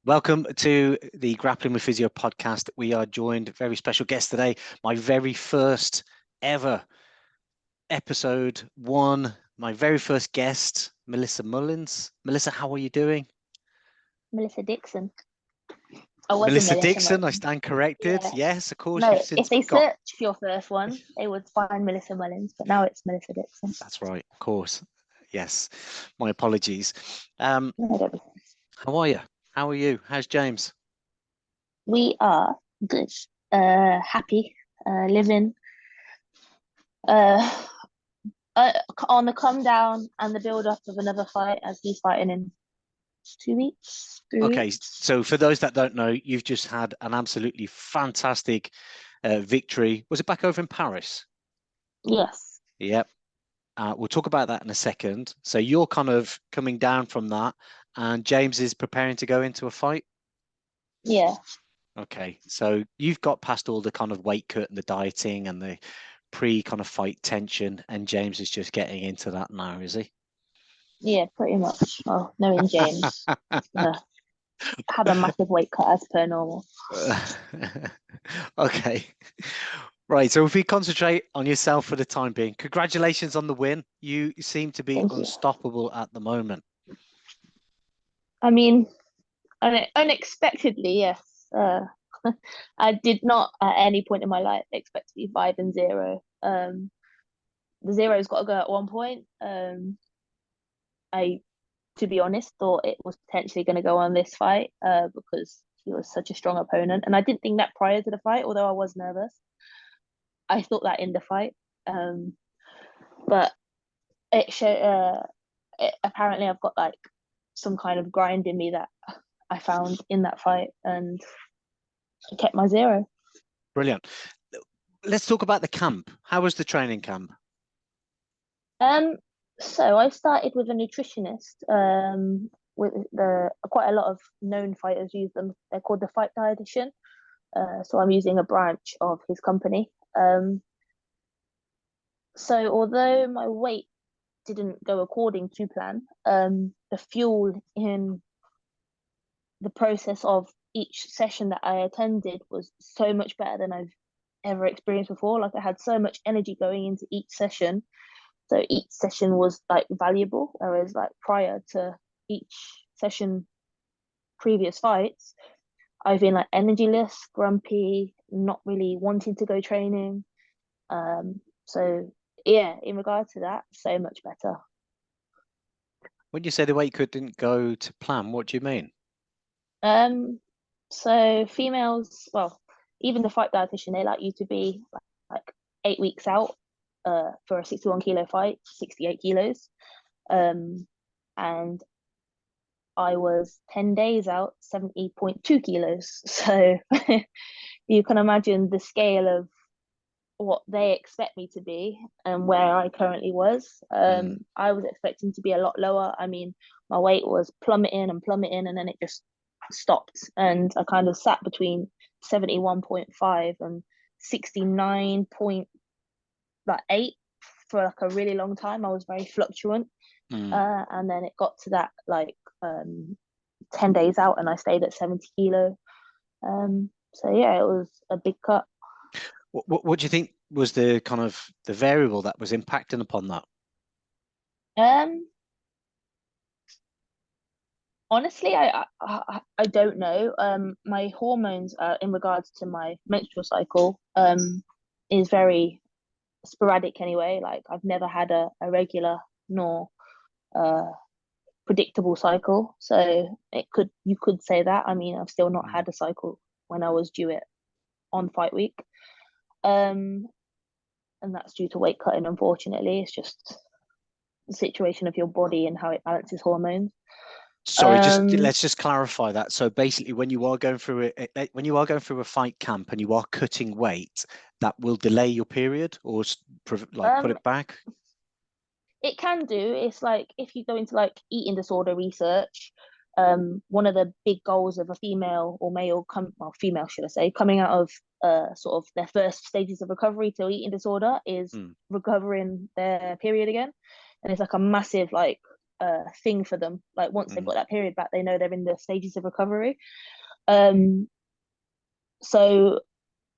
Welcome to the Grappling with Physio podcast. We are joined very special guest today. My very first ever episode one. My very first guest, Melissa Mullins. Melissa, how are you doing? Melissa Dixon. I was a Melissa Melissa Dixon, I Mullins. stand corrected. Yeah. Yes, of course. You've No, if since they got. search for your first one, they would find Melissa Mullins, but now it's Melissa Dixon. That's right, of course. Yes, my apologies. No, don't be- How are you? How are you? How's James? We are good, happy, living, uh, on the come down and the build up of another fight as he's fighting in 2 weeks, 3 weeks. Okay, so for those that don't know, you've just had an absolutely fantastic victory. Was it back over in Paris? Yes. Yep. We'll talk about that in a second. So you're kind of coming down from that, and James is preparing to go into a fight. Yeah. Okay, so you've got past all the kind of weight cut and the dieting and the pre kind of fight tension, and James is just getting into that now, is he? Yeah, pretty much. Oh, knowing James, have a massive weight cut as per normal. Okay. Right, so if we concentrate on yourself for the time being, congratulations on the win. You seem to be Thank you. unstoppable at the moment. I mean, unexpectedly, yes. I did not at any point in my life expect to be 5-0. The zero's got to go at one point. I, to be honest, thought it was potentially going to go on this fight because he was such a strong opponent, and I didn't think that prior to the fight, although I was nervous. I thought that in the fight, but it showed. Apparently, I've got like some kind of grind in me that I found in that fight, and I kept my zero. Brilliant. Let's talk about the camp. How was the training camp? So I started with a nutritionist. With the quite a lot of known fighters use them. They're called the fight dietitian. So I'm using a branch of his company. So although my weight didn't go according to plan, the fuel in the process of each session that I attended was so much better than I've ever experienced before. Like I had so much energy going into each session. So each session was like valuable, whereas like prior to each session, previous fights, I've been like energyless, grumpy, not really wanting to go training. So yeah, in regard to that, so much better. When you say the weight cut didn't go to plan, what do you mean? So females, well, even the fight dietitian, they like you to be like 8 weeks out for a 61 kilo fight, 68 kilos. And I was 10 days out, 70.2 kilos. So you can imagine the scale of what they expect me to be and where I currently was. I was expecting to be a lot lower. I mean, my weight was plummeting and plummeting, and then it just stopped. And I kind of sat between 71.5 and 69.8 for like a really long time. I was very fluctuant. And then it got to that like 10 days out, and I stayed at 70 kilo. So yeah, it was a big cut. What do you think was the kind of the variable that was impacting upon that? Honestly, I don't know. My hormones, in regards to my menstrual cycle, is very sporadic anyway. Like I've never had a regular nor predictable cycle. So you could say that. I mean, I've still not had a cycle when I was due it on fight week. And that's due to weight cutting, unfortunately. It's just the situation of your body and how it balances hormones. Sorry, let's just clarify that. So basically, when you are going through a fight camp and you are cutting weight, that will delay your period or like put it back. It can do. It's like if you go into like eating disorder research, one of the big goals of a female or male, female should I say, coming out of sort of their first stages of recovery to eating disorder is recovering their period again, and it's like a massive like thing for them. Like once they've Mm. got that period back, they know they're in the stages of recovery. So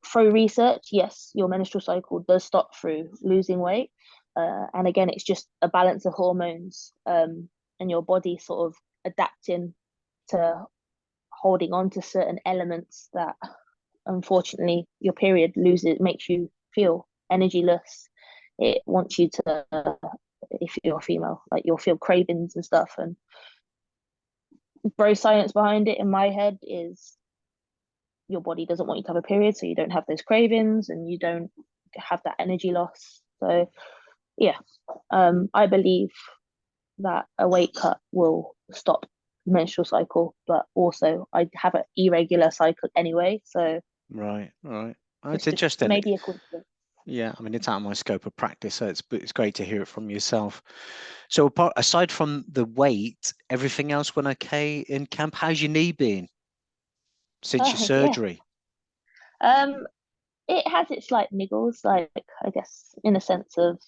through research, yes, your menstrual cycle does stop through losing weight. And again, it's just a balance of hormones, and your body sort of adapting to holding on to certain elements that unfortunately your period loses, makes you feel energyless. It wants you to, if you're a female, like you'll feel cravings and stuff. And bro science behind it in my head is your body doesn't want you to have a period, so you don't have those cravings and you don't have that energy loss. So yeah, I believe that a weight cut will stop the menstrual cycle, but also I have an irregular cycle anyway, so Right. Oh, it's it's just interesting. maybe a coincidence. Yeah, I mean, it's out of my scope of practice, so it's great to hear it from yourself. So aside from the weight, everything else went okay in camp. How's your knee been since your Yeah, surgery? it has its like niggles, like I guess in a sense of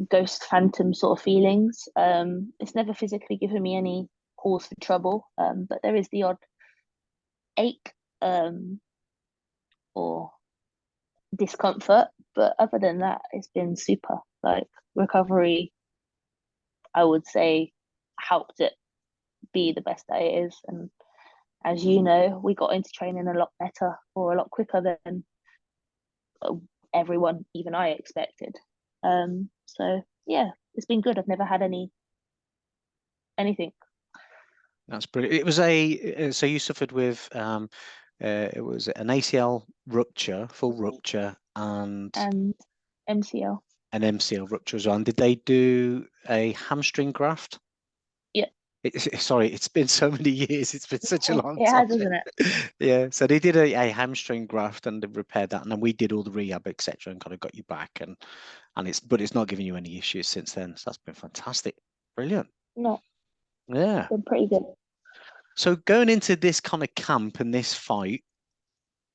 ghost phantom sort of feelings. It's never physically given me any cause for trouble, but there is the odd ache, or discomfort. But other than that, it's been super. Like recovery, I would say, helped it be the best that it is. And as you know, we got into training a lot better or a lot quicker than everyone, even I, expected. So yeah, it's been good. I've never had anything. That's brilliant. It was so you suffered with it was an ACL rupture, full rupture, and And MCL. an MCL rupture as well. And did they do a hamstring graft? Yeah, Sorry, it's been so many years. It's been such a long it time. has, isn't it? Yeah, so they did a hamstring graft and they repaired that, and then we did all the rehab, etc., and kind of got you back, and it's not giving you any issues since then. So that's been fantastic, brilliant. No, Yeah. been pretty good. So going into this kind of camp and this fight,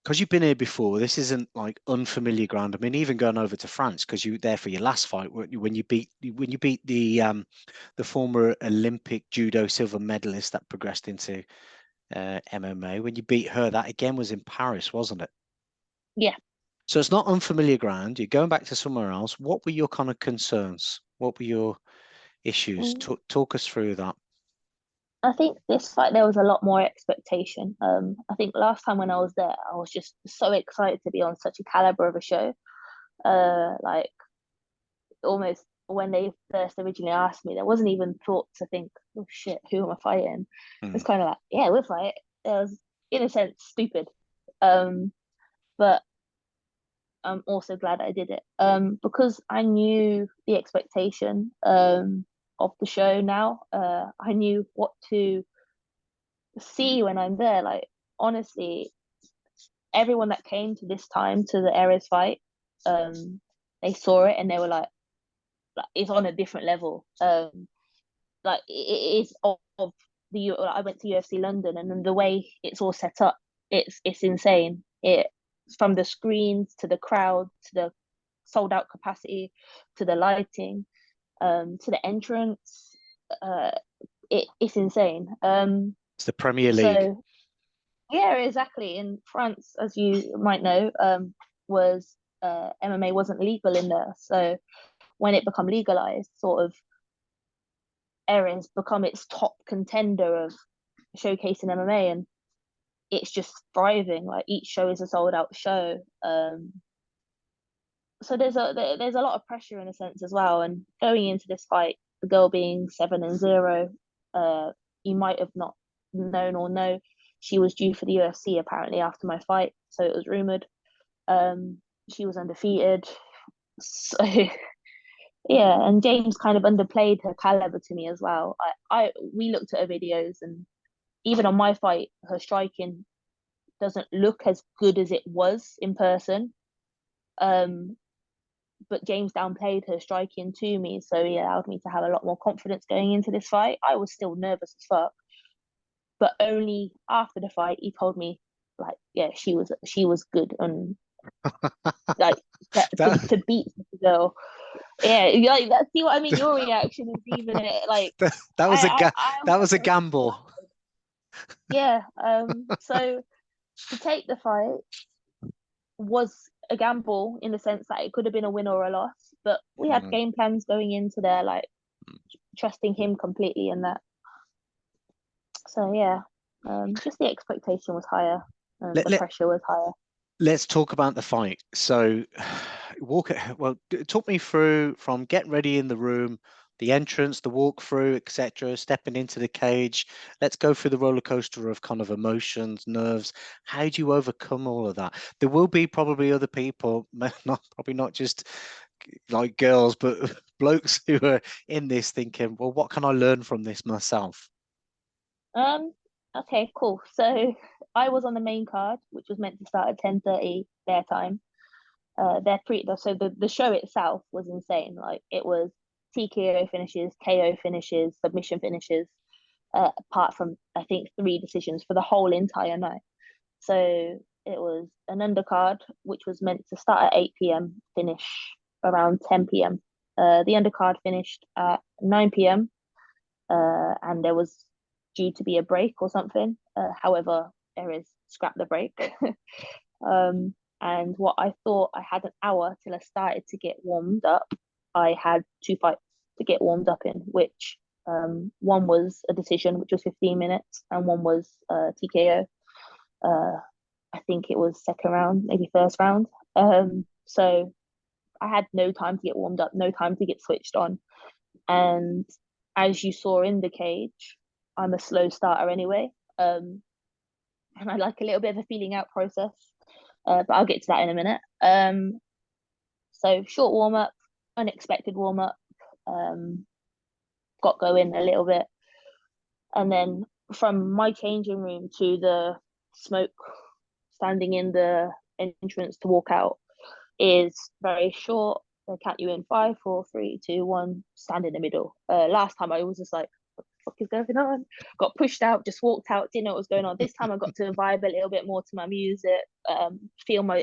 because you've been here before, this isn't like unfamiliar ground. I mean, even going over to France because you were there for your last fight, weren't you, when you beat the former Olympic judo silver medalist that progressed into MMA. When you beat her, that again was in Paris, wasn't it? Yeah. So it's not unfamiliar ground. You're going back to somewhere else. What were your kind of concerns? What were your issues? Mm. Talk us through that. I think this fight there was a lot more expectation. I think last time when I was there, I was just so excited to be on such a caliber of a show. Like almost when they first originally asked me, there wasn't even thought to think, oh shit, who am I fighting? It's Mm. kind of like, yeah, we'll fight. It was in a sense stupid. But I'm also glad I did it. Because I knew the expectation of the show now. I knew what to see when I'm there. Like honestly, everyone that came to this time to the Ares fight, they saw it and they were like it's on a different level. Like it is of the. I went to UFC London and then the way it's all set up, it's insane. It from the screens to the crowd to the sold out capacity to the lighting, to the entrance. Uh, it's insane. It's the Premier League. So yeah, exactly. In France, as you might know, was MMA wasn't legal in there. So when it become legalized, sort of Eren's become its top contender of showcasing MMA, and it's just thriving. Like each show is a sold out show. So there's a lot of pressure in a sense as well. And going into this fight, the girl being 7-0, you might have not known or know she was due for the UFC apparently after my fight. So it was rumored. She was undefeated. So yeah, and James kind of underplayed her caliber to me as well. We looked at her videos, and even on my fight, her striking doesn't look as good as it was in person. Um, but James downplayed her striking to me, so he allowed me to have a lot more confidence going into this fight. I was still nervous as fuck, but only after the fight he told me, like, yeah, she was good, and like That to beat the girl. Yeah, like that. See what I mean? Your reaction is even like That was a I that was was a just gamble. flattered. Yeah. So to take the fight was a gamble in the sense that it could have been a win or a loss, but we had Mm. game plans going into there, like trusting him completely in that. So yeah, just the expectation was higher and Let, the let, pressure was higher. let's talk about the fight. So, talk me through from getting ready in the room, the entrance, the walkthrough, etc., stepping into the cage. Let's go through the roller coaster of kind of emotions, nerves. How do you overcome all of that? There will be probably other people, probably not just like girls, but blokes who are in this thinking, well, what can I learn from this myself? Um, okay, cool. So I was on the main card, which was meant to start at 10:30 their time. So the show itself was insane. Like it was TKO finishes, KO finishes, submission finishes, apart from I think three decisions for the whole entire night. So it was an undercard which was meant to start at 8 p.m., finish around 10 p.m. The undercard finished at 9 p.m. And there was due to be a break or something. However, there is scrap the break. And what I thought I had an hour till I started to get warmed up, I had two fights to get warmed up in, which one was a decision, which was 15 minutes, and one was TKO. I think it was second round, maybe first round. So I had no time to get warmed up, no time to get switched on. And as you saw in the cage, I'm a slow starter anyway. And I like a little bit of a feeling out process, but I'll get to that in a minute. So short warm up, unexpected warm up, um, got going a little bit, and then from my changing room to the smoke standing in the entrance to walk out is very short. They count you in five, four, three, two, one, stand in the middle. Last time I was just like, what the fuck is going on? Got pushed out, just walked out, didn't know what was going on. This time I got to vibe a little bit more to my music, feel my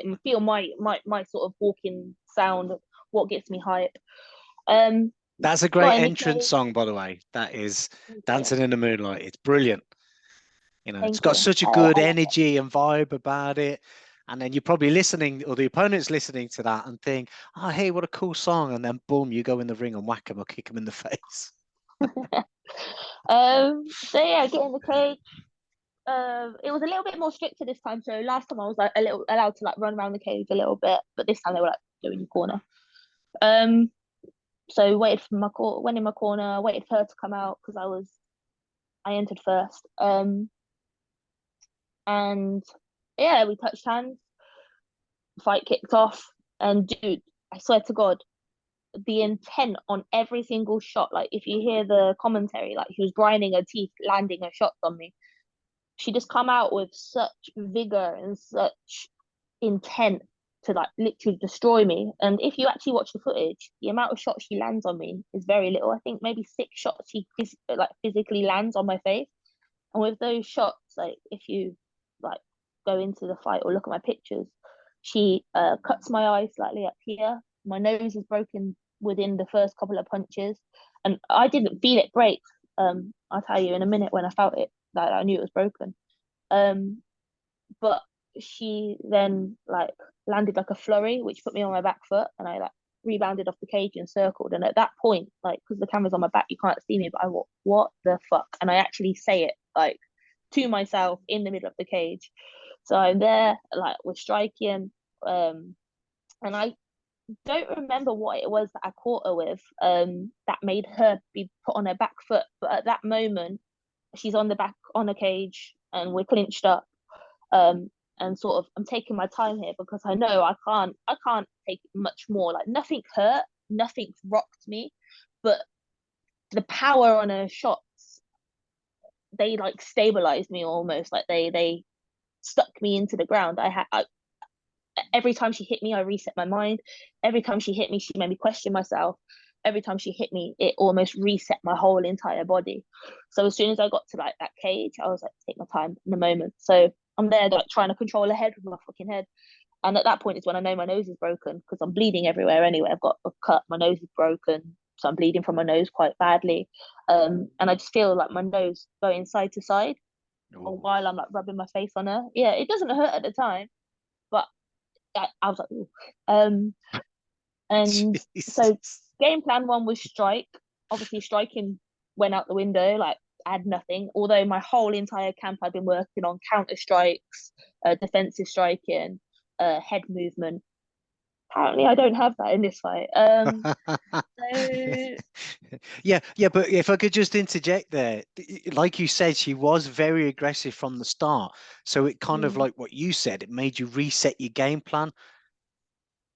sort of walking sound, what gets me hype. Um, That's a got great in the entrance cage. song, by the way. That is Thank you. Dancing in the Moonlight. It's brilliant. You know, it's Thank got you. such a good energy and vibe about it. And then you're probably listening, or the opponent's listening to that and think, oh, hey, what a cool song. And then boom, you go in the ring and whack him or kick him in the face. So yeah, get in the cage. It was a little bit more stricter this time. So last time I was like a little allowed to like run around the cage a little bit, but this time they were like go in your corner. Um, so waited for my call, went in my corner, waited for her to come out because I entered first. And yeah, we touched hands, fight kicked off, and dude, I swear to God, the intent on every single shot, like if you hear the commentary, like she was grinding her teeth, landing her shots on me. She just come out with such vigor and such intent to like literally destroy me. And if you actually watch the footage, the amount of shots she lands on me is very little. I think maybe six shots she like physically lands on my face. And with those shots, like if you like go into the fight or look at my pictures, she cuts my eye slightly up here. My nose is broken within the first couple of punches, and I didn't feel it break. I'll tell you in a minute when I felt it that I knew it was broken. Um, but she then like landed like a flurry, which put me on my back foot, and I like rebounded off the cage and circled. And at that point, like because the camera's on my back, you can't see me, but I thought, what the fuck? And I actually say it like to myself in the middle of the cage. So I'm there, like we're striking, and I don't remember what it was that I caught her with, that made her be put on her back foot. But at that moment, she's on the back on a cage, and we're clinched up, and sort of I'm taking my time here because I know I can't take much more. Like nothing hurt, nothing rocked me, but the power on her shots, they like stabilized me almost. Like they stuck me into the ground. Every time she hit me, I reset my mind. Every time she hit me, she made me question myself. Every time she hit me, it almost reset my whole entire body. So as soon as I got to like that cage, I was like, take my time in the moment. So I'm there like trying to control her head with my fucking head. And at that point is when I know my nose is broken because I'm bleeding everywhere anyway. I've got a cut, my nose is broken, so I'm bleeding from my nose quite badly. And I just feel like my nose going side to side Oh, while I'm like rubbing my face on her. Yeah, it doesn't hurt at the time, but I was like, ooh. And so Jesus. game plan one was strike. Obviously, striking went out the window. Like I had nothing. Although my whole entire camp I'd been working on counter strikes, defensive striking, head movement. Apparently, I don't have that in this fight. So Yeah, yeah, but if I could just interject there, like you said, she was very aggressive from the start. So it kind of mm, like what you said, it made you reset your game plan.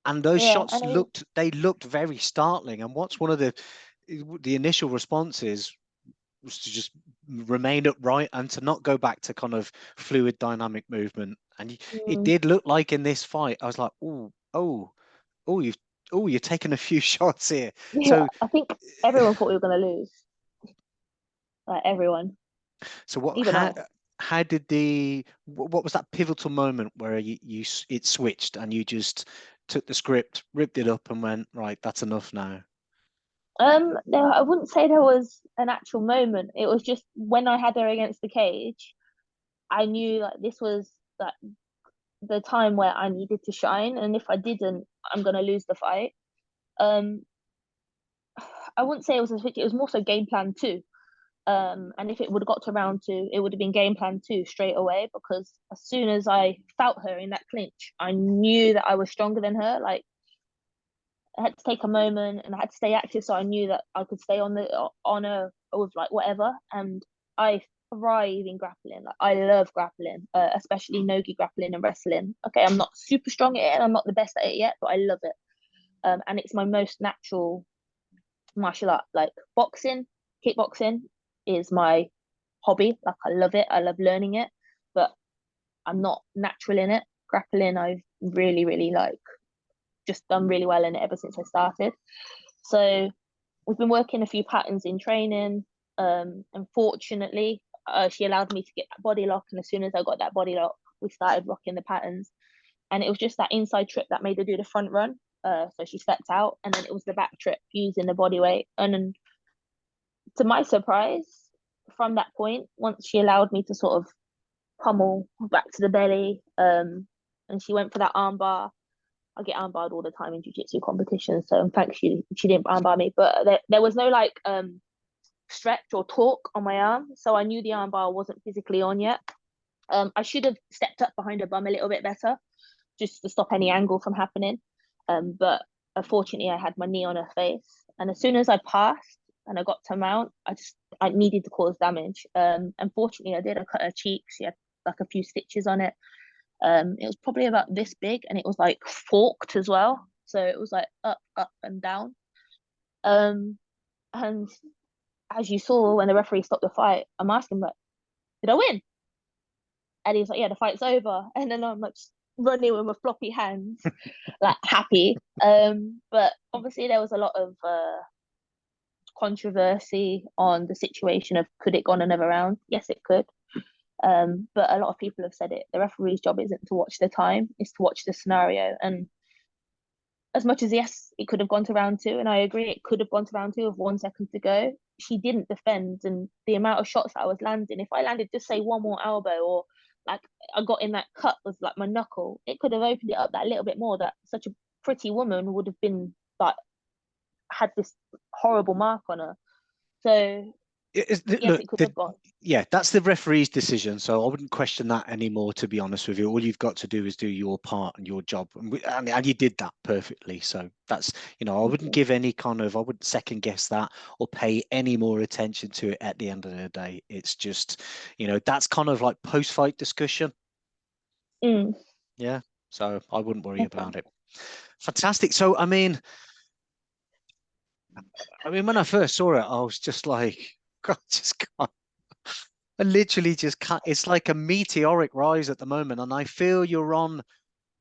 And those yeah, shots looked very startling. And what's one of the initial responses was to just remain upright and to not go back to kind of fluid dynamic movement. And it mm, did look like in this fight, I was like, oh, you've taken a few shots here. yeah, So I think everyone thought we were gonna lose. Like everyone, So what? even I. How did what was that pivotal moment where it switched and you just took the script, ripped it up, and went right? That's enough now. No, I wouldn't say there was an actual moment. It was just when I had her against the cage, I knew like this was like the time where I needed to shine, and if I didn't, I'm gonna lose the fight. Um, I wouldn't say it was a switch. It was more so game plan two. And if it would have got to round two, it would have been game plan two straight away because as soon as I felt her in that clinch, I knew that I was stronger than her. Like I had to take a moment and I had to stay active so I knew that I could stay on a with like whatever. And I thrive in grappling. Like I love grappling, especially nogi grappling and wrestling. Okay, I'm not super strong at it and I'm not the best at it yet, but I love it. And it's my most natural martial art. Like boxing, kickboxing is my hobby. Like I love it. I love learning it, but I'm not natural in it. Grappling, I've really, really like just done really well in it ever since I started. So we've been working a few patterns in training. And fortunately, she allowed me to get that body lock. And as soon as I got that body lock, we started rocking the patterns. And it was just that inside trip that made her do the front run. So she stepped out, and then it was the back trip using the body weight. And then, to my surprise, from that point, once she allowed me to sort of pummel back to the belly, and she went for that armbar. I get armbarred all the time in jiu-jitsu competitions, so in fact she didn't armbar me, but there was no like stretch or torque on my arm, so I knew the armbar wasn't physically on yet. I should have stepped up behind her bum a little bit better, just to stop any angle from happening. But unfortunately, I had my knee on her face, and as soon as I passed and I got to mount, I needed to cause damage. Unfortunately, I did. I cut her cheek. She had like a few stitches on it. It was probably about this big, and it was like forked as well. So it was like up, up, and down. Um, and as you saw when the referee stopped the fight, I'm asking like, "Did I win?" And he's like, "Yeah, the fight's over." And then I'm like running with my floppy hands, like happy. But obviously there was a lot of controversy on the situation of could it gone another round? Yes, it could. But a lot of people have said it. The referee's job isn't to watch the time; it's to watch the scenario. And as much as yes, it could have gone to round two, and I agree, it could have gone to round two with 1 second to go. She didn't defend, and the amount of shots that I was landing, if I landed just say one more elbow or like I got in that cut with like my knuckle, it could have opened it up that little bit more. That such a pretty woman would have been like had this horrible mark on her. So yes, Look, it could have gone. yeah, that's the referee's decision. So I wouldn't question that anymore, to be honest with you. All you've got to do is do your part and your job. And you did that perfectly. So that's, I wouldn't give any I wouldn't second guess that or pay any more attention to it at the end of the day. It's just, that's kind of like post-fight discussion. Mm, Yeah. So I wouldn't worry okay. about it. Fantastic. So, I mean, when I first saw it, I was just like, God, just can't. I literally just can't. It's like a meteoric rise at the moment, and I feel you're on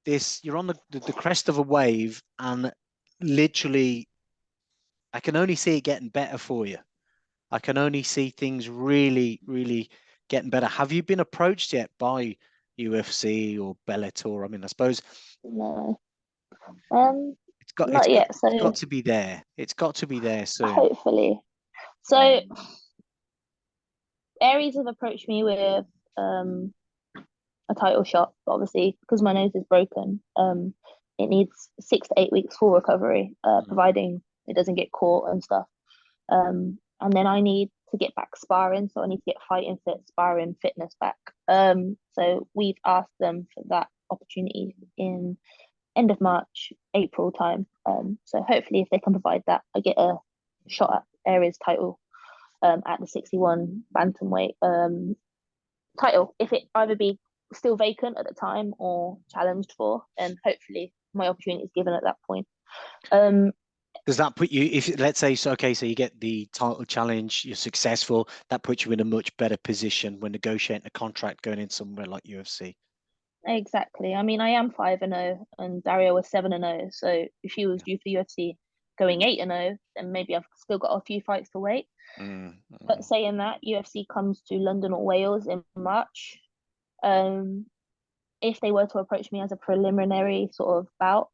the crest of a wave, and literally, I can only see it getting better for you. I can only see things really, really getting better. Have you been approached yet by UFC or Bellator? I mean, I suppose No. it's got Not yet. it's got So to be there. It's got to be there soon. hopefully. So Aries have approached me with a title shot, but obviously because my nose is broken, it needs 6 to 8 weeks full recovery, providing it doesn't get caught and stuff. And then I need to get back sparring, so I need to get fighting fit, sparring fitness back. So we've asked them for that opportunity in end of March, April time. So hopefully, if they can provide that, I get a shot at Aries title at the 61 bantamweight title. If it either be still vacant at the time or challenged for, and hopefully my opportunity is given at that point. Does that put you, if let's say, so okay, so you get the title challenge, you're successful, that puts you in a much better position when negotiating a contract going in somewhere like UFC? Exactly. I mean, I am 5-0, and Dario was 7-0. So if she was due for UFC going 8-0, then maybe I've still got a few fights to wait. But saying that, UFC comes to London or Wales in March. If they were to approach me as a preliminary sort of bout,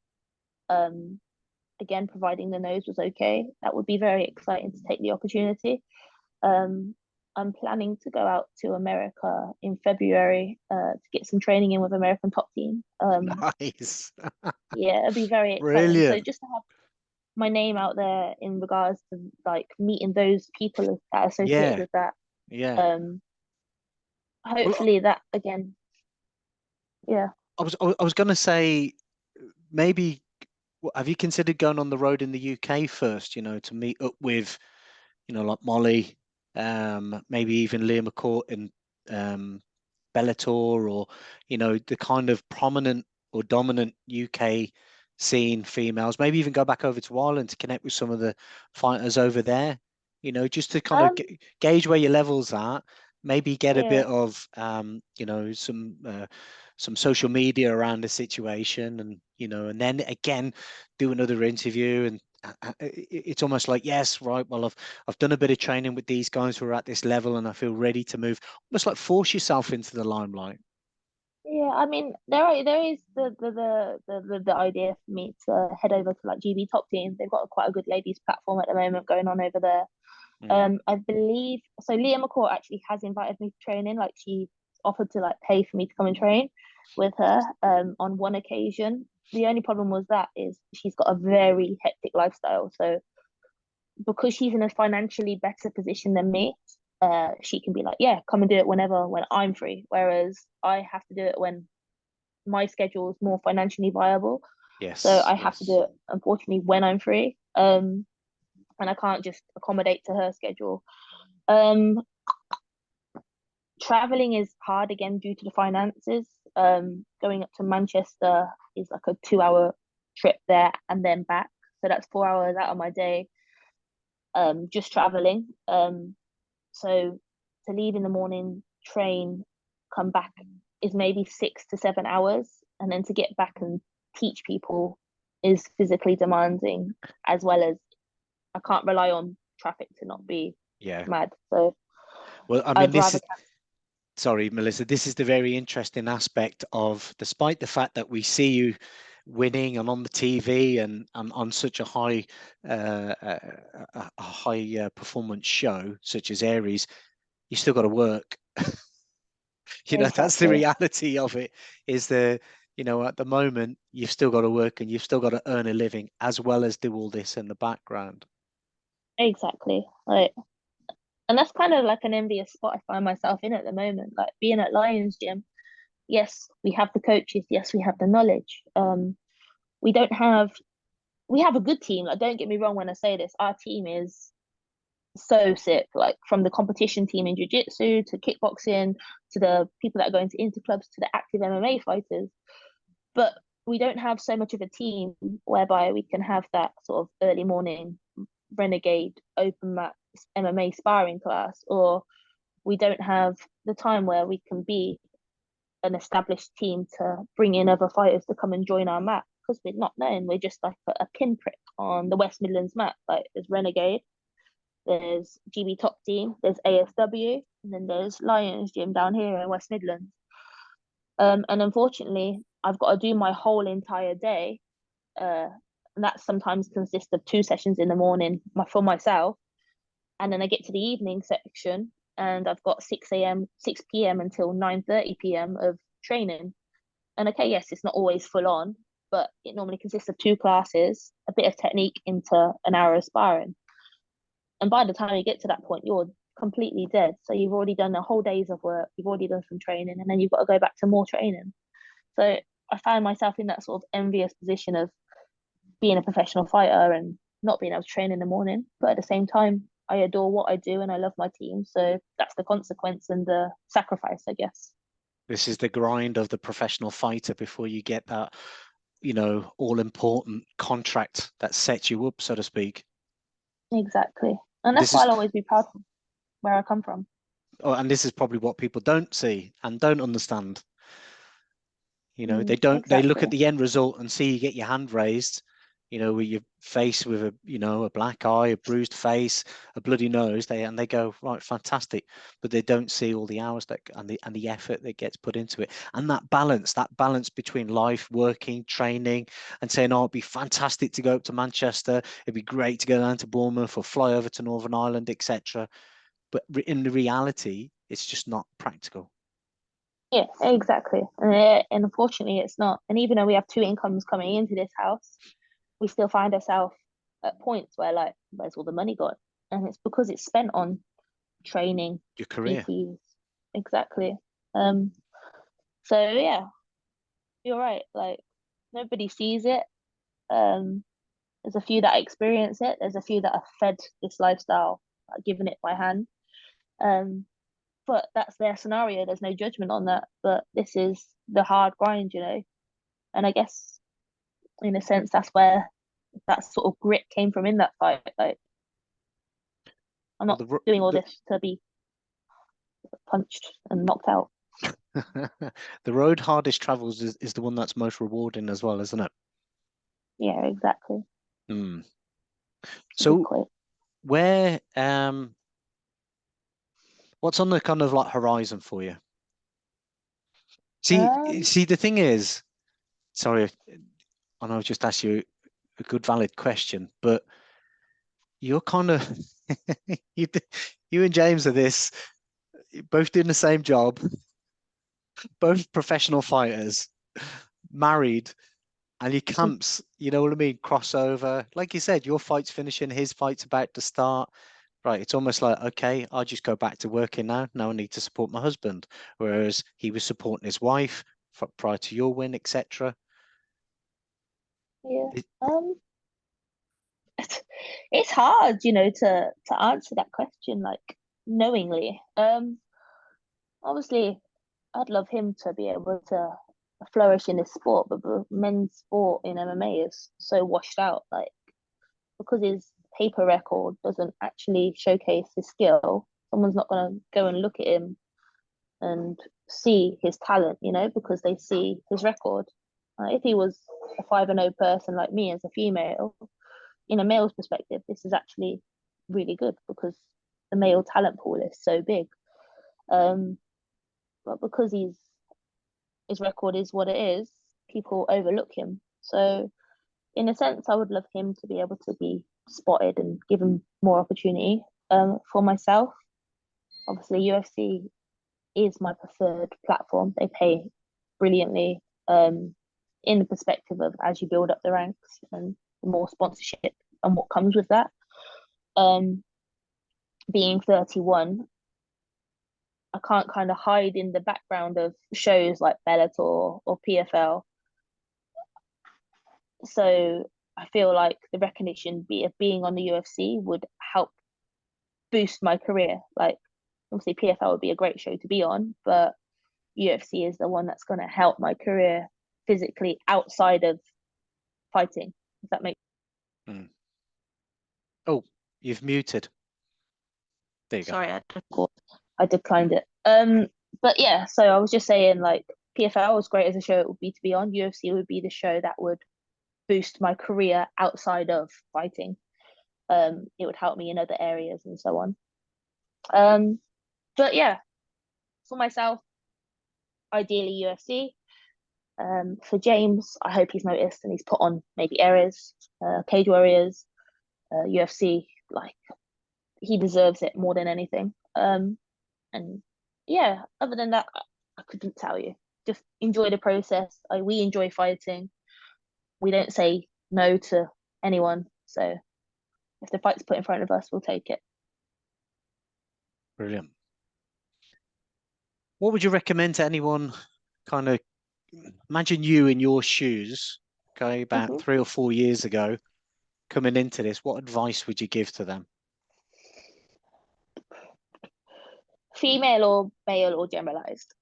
again, providing the nose was okay, that would be very exciting to take the opportunity. I'm planning to go out to America in February to get some training in with American Top Team. Nice. Yeah, it'd be very exciting. So Brilliant. just to have my name out there in regards to like meeting those people that are associated Yeah, with that. yeah. Um, Well, hopefully that again, yeah. I was going to say maybe have you considered going on the road in the UK first, to meet up with, like Molly, maybe even Leah McCourt and Bellator, or the kind of prominent or dominant UK scene females. Maybe even go back over to Ireland to connect with some of the fighters over there. Just to kind of Um, gauge where your levels at. Maybe get a yeah. bit of some social media around the situation, and then again do another interview. And it's almost like, yes, right, well, I've done a bit of training with these guys who are at this level, and I feel ready to move. Almost like force yourself into the limelight. Yeah, I mean, there is the idea for me to head over to like GB Top Team. They've got quite a good ladies platform at the moment going on over there. Mm. I believe so. Leah McCourt actually has invited me to training. Like she offered to like pay for me to come and train with her on one occasion. The only problem was that is she's got a very hectic lifestyle. So because she's in a financially better position than me, she can be like, yeah, come and do it whenever when I'm free. Whereas I have to do it when my schedule is more financially viable. So Yes, I have to yes. do it unfortunately when I'm free. And I can't just accommodate to her schedule. Um, Traveling is hard again due to the finances. Going up to Manchester is like a 2 hour trip there and then back. So that's 4 hours out of my day, just traveling. So to leave in the morning, train, come back is maybe 6 to 7 hours. And then to get back and teach people is physically demanding, as well as I can't rely on traffic to not be Yeah. mad. So Well, I mean, I'd rather. sorry, Melissa, this is the very interesting aspect of, despite the fact that we see you winning and on the TV and on such a high performance show such as Aries, you still got to work. That's the Exactly. reality of it. Is at the moment you've still got to work and you've still got to earn a living as well as do all this in the background. Exactly. Like, and that's kind of like an envious spot I find myself in at the moment. Like being at Lions Gym, yes, we have the coaches, yes, we have the knowledge. We don't have we have a good team. Like, don't get me wrong when I say this, our team is so sick. Like from the competition team in jiu-jitsu to kickboxing to the people that are going to interclubs to the active MMA fighters. But we don't have so much of a team whereby we can have that sort of early morning renegade open mat MMA sparring class, or we don't have the time where we can be an established team to bring in other fighters to come and join our mat because we're not known. We're just like a pinprick on the West Midlands map. Like there's Renegade, there's GB Top Team, there's ASW, and then there's Lions Gym down here in West Midlands. And unfortunately, I've got to do my whole entire day. And that sometimes consists of 2 sessions in the morning for myself, and then I get to the evening section, and I've got 6 p.m. until 9:30 p.m. of training. And okay, yes, it's not always full on, but it normally consists of 2 classes, a bit of technique into an hour of sparring. And by the time you get to that point, you're completely dead. So you've already done a whole days of work, you've already done some training, and then you've got to go back to more training. So I find myself in that sort of envious position of being a professional fighter and not being able to train in the morning. But at the same time, I adore what I do and I love my team. So that's the consequence and the sacrifice, I guess. This is the grind of the professional fighter before you get that, all important contract that sets you up, so to speak. Exactly. And that's This why is I'll always be proud of where I come from. and this is probably what people don't see and don't understand. They look at Exactly. the end result and see you get your hand raised, with your face with a black eye, a bruised face, a bloody nose. They go, right, fantastic, but they don't see all the hours and the effort that gets put into it, and that balance between life, working, training, and saying, oh, it'd be fantastic to go up to Manchester, it'd be great to go down to Bournemouth or fly over to Northern Ireland, etc. But in the reality, it's just not practical. Yeah, exactly. And unfortunately, it's not. And even though we have two incomes coming into this house, we still find ourselves at points where, like, where's all the money gone? And it's because it's spent on training, Your career. PTs. Exactly. Um, so yeah, you're right. Like, nobody sees it. Um, there's a few that experience it. There's a few that are fed this lifestyle, given it by hand. Um, but that's their scenario. There's no judgment on that. But this is the hard grind. And I guess in a sense that's where that sort of grit came from in that fight. Like, I'm Well, not doing all this to be punched and knocked out. the road hardest travels is the one that's most rewarding as well, isn't it? Yeah, exactly. Mm. Good So quote. where what's on the kind of like horizon for you? See, Um, see, the thing is, sorry, and I've just asked you a good valid question, but you're kind of you, you and James are this both doing the same job, both professional fighters, married, and your camps, you know what I mean, crossover. Like you said, your fight's finishing, his fight's about to start. Right, it's almost like, okay, I'll just go back to working now. Now I need to support my husband. Whereas he was supporting his wife prior to your win, etc. yeah. It's hard, to answer that question like knowingly. Obviously, I'd love him to be able to flourish in this sport, but the men's sport in MMA is so washed out. Like, because his paper record doesn't actually showcase his skill, someone's not going to go and look at him and see his talent, because they see his record. If he was a 5-0 person like me as a female, in a male's perspective, this is actually really good because the male talent pool is so big. Um, but because his record is what it is, people overlook him. So in a sense, I would love him to be able to be spotted and given more opportunity. For myself, obviously UFC is my preferred platform. They pay brilliantly, in the perspective of as you build up the ranks and more sponsorship and what comes with that. Um, Being 31, I can't kind of hide in the background of shows like Bellator or PFL. So I feel like the recognition of being on the UFC would help boost my career. Like, obviously PFL would be a great show to be on, but UFC is the one that's going to help my career physically outside of fighting. Does that make Mm. Oh, you've muted. There you go. Sorry, I declined it. But yeah, so I was just saying, like, PFL, as great as a show it would be to be on, UFC would be the show that would boost my career outside of fighting. It would help me in other areas and so on. But yeah, for myself, ideally UFC. For James, I hope he's noticed and he's put on maybe Ares, Cage Warriors, UFC. Like, he deserves it more than anything. And yeah, other than that, I couldn't tell you. Just enjoy the process. We enjoy fighting. We don't say no to anyone. So if the fight's put in front of us, we'll take it. Brilliant. What would you recommend to anyone? Kind of imagine you in your shoes, okay, about 3 or 4 years ago, coming into this. What advice would you give to them? Female or male or generalized?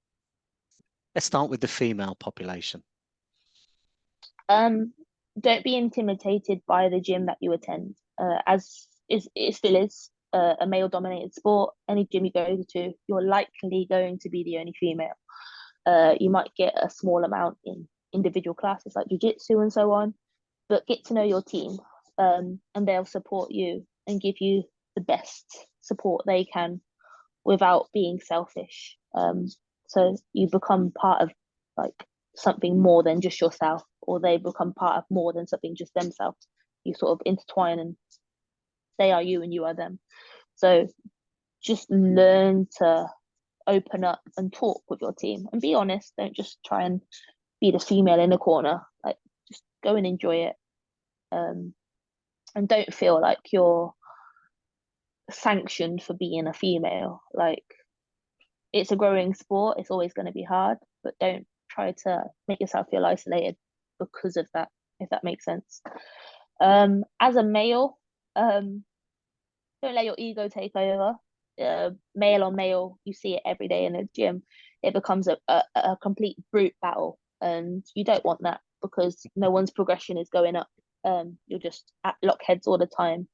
Let's start with the female population. Don't be intimidated by the gym that you attend. As it still is a male-dominated sport. Any gym you go to, you're likely going to be the only female. You might get a small amount in individual classes like jiu-jitsu and so on, but get to know your team, and they'll support you and give you the best support they can without being selfish. So you become part of like something more than just yourself, or they become part of more than something just themselves. You sort of intertwine and they are you and you are them. So just learn to open up and talk with your team and be honest. Don't just try and be the female in the corner. Like, just go and enjoy it. And don't feel like you're sanctioned for being a female. Like, it's a growing sport. It's always going to be hard, but don't try to make yourself feel isolated because of that, if that makes sense. As a male, don't let your ego take over. Male on male, you see it every day in a gym. It becomes a complete brute battle, and you don't want that because no one's progression is going up. You're just at lockheads all the time,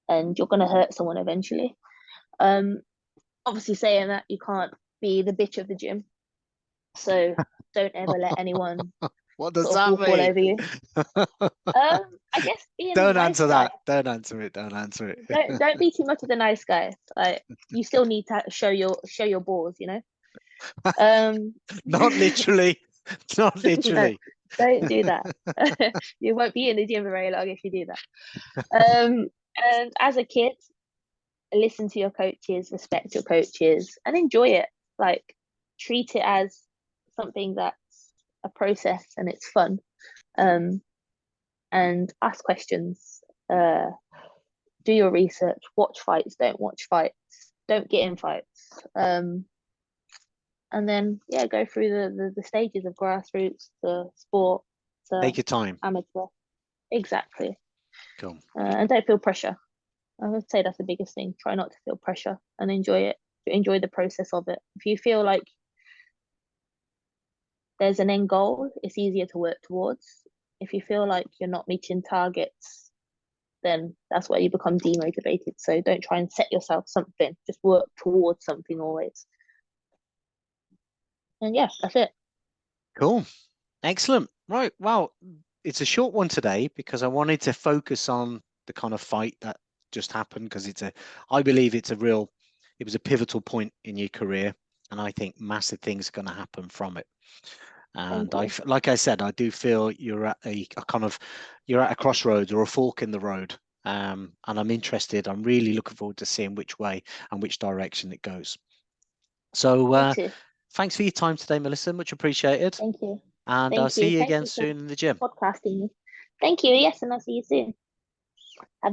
and you're going to hurt someone eventually. Obviously, saying that, you can't be the bitch of the gym, so don't ever let anyone What does sort of that walk all mean? over you. I guess being a Don't nice answer guy. that. Don't answer it. Don't answer it. Don't be too much of the nice guy. Like, you still need to show your balls, you know. Not literally. Not No, literally. don't do that. You won't be in the gym very long if you do that. And as a kid, listen to your coaches, respect your coaches, and enjoy it. Like, treat it as something that's a process and it's fun. And ask questions. Do your research. Watch fights. Don't watch fights. Don't get in fights. And then go through the stages of grassroots to sport to Take your time. amateur. Exactly. Cool. And don't feel pressure. I would say that's the biggest thing. Try not to feel pressure and enjoy it. Enjoy the process of it. If you feel like there's an end goal, it's easier to work towards. If you feel like you're not meeting targets, then that's where you become demotivated. So don't try and set yourself something. Just work towards something always. And yeah, that's it. Cool. Excellent. Right. Well, it's a short one today because I wanted to focus on the kind of fight that just happened, because I believe it was a pivotal point in your career, and I think massive things are going to happen from it. And like I said, I do feel you're at you're at a crossroads or a fork in the road. And I'm interested. I'm really looking forward to seeing which way and which direction it goes. So thanks for your time today, Melissa. Much appreciated. Thank you. And I'll see you again soon in the gym. Podcasting. Thank you. Yes, and I'll see you soon.